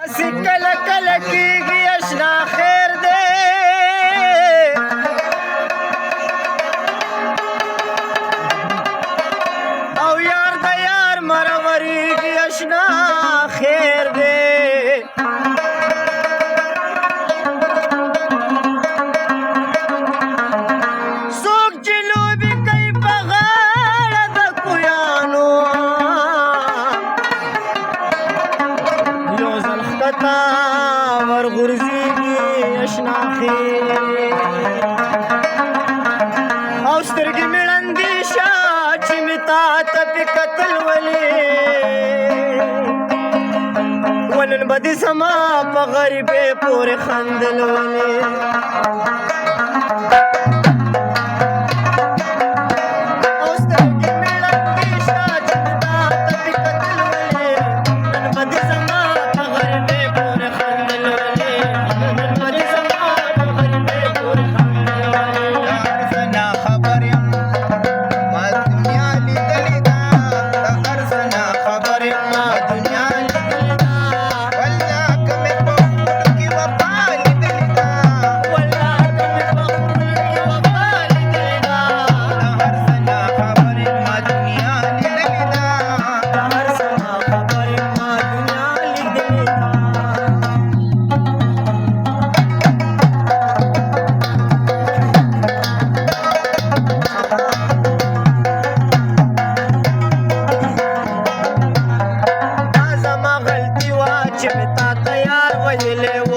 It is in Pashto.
داسې کله کله کېږي اشنا خیر دی او یار د یار مرمریږي اشنا خیر دی څوک چې لوبې کوي په غاړه د کویانو یو ځل ښکته ورغورځېږي اشنا خیر او سترګې مې ړندې شه چې مې تا ته پې کتل ولې ونن به دې زما په غریبۍ پورې خندل ولې چې مې تا ته یار ویلې و